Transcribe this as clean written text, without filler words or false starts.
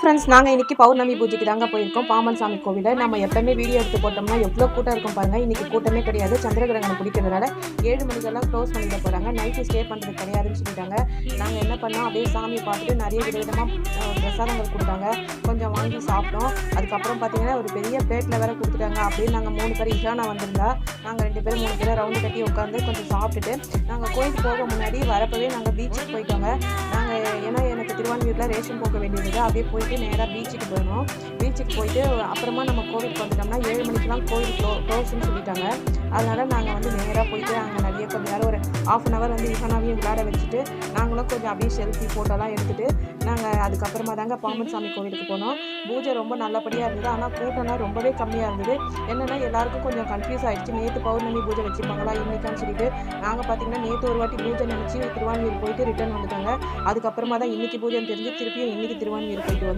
Friends, நாங்கள் இன்றைக்கி பௌர்ணமி பூஜைக்கு தாங்க போயிருக்கோம் பாம்பன் சாமி கோவிலில். நம்ம எப்போவுமே வீடியோ எடுத்து போட்டோம்னா எவ்வளோ கூட்டம் இருக்கும் பாருங்கள். இன்றைக்கி கூட்டமே கிடையாது. சந்திரகிரகணம் பிடிக்கிறதுனால 7 மணிக்கெல்லாம் க்ளோஸ் பண்ணிட போகிறாங்க. நைட்டு ஸ்டே பண்ணுறது கிடையாதுன்னு சொல்லிட்டாங்க. நாங்கள் என்ன பண்ணோம், அப்படியே சாமி பார்த்துட்டு நிறைய விதவிதமாக பிரசாதங்கள் கொடுத்தாங்க. கொஞ்சம் வாங்கி சாப்பிட்டோம். அதுக்கப்புறம் பார்த்திங்கன்னா ஒரு பெரிய பிளேட்டில் வேறு கொடுத்துட்டாங்க. அப்படியே நாங்கள் 3 பேர் இஷானா வந்திருந்தா நாங்கள் 2 பேரும் 3 பேரும் ரவுண்டு கட்டி உட்காந்து கொஞ்சம் சாப்பிட்டுட்டு நாங்கள் கோயிலுக்கு போக முன்னாடி வரப்பவே நாங்கள் பீச்சுக்கு போயிட்டோங்க. ஏன்னா எனக்கு திருவான்மியூரில் ரேஷன் போக வேண்டியது. அப்படியே போயிட்டு நேராக பீச்சுக்கு போயிடணும். பீச்சுக்கு போயிட்டு அப்புறமா நம்ம கோவிலுக்கு வந்துட்டோம்னா 7 மணிக்கெலாம் கோவில் க்ளோஸ்ன்னு சொல்லிட்டாங்க. அதனால் நாங்கள் வந்து நேராக போயிட்டு அங்கே நிறைய கொஞ்சம் நேரம் ஒரு ½ அன் அவர் வந்து இஃபனாவையும் விளையாட வச்சுட்டு நாங்களும் கொஞ்சம் அப்படியே செல்ஃபி ஃபோட்டோலாம் எடுத்துகிட்டு நாங்கள் அதுக்கப்புறமா தாங்க பாம்பன் சாமி கோவிலுக்கு போனோம். பூஜை ரொம்ப நல்லபடியாக இருந்தது. ஆனால் கூட்டம்லாம் ரொம்பவே கம்மியாக இருந்தது. என்னென்னா எல்லாருக்கும் கொஞ்சம் கன்ஃபியூஸ் ஆகிடுச்சு. நேற்று பௌர்ணமி பூஜை வச்சுருப்பாங்களா இன்றைக்கான்னு சொல்லிட்டு நாங்கள் பார்த்திங்கன்னா நேற்று ஒரு வாட்டி பூஜை நினச்சி திருவான்மியூர் போயிட்டு ரிட்டர்ன் வந்துட்டாங்க. அதுக்கப்புறமா தான் இன்றைக்கி பூஜைன்னு தெரிஞ்சு திருப்பியும் இன்றைக்கி திருவான்மியூர் போயிட்டு வந்தோம்.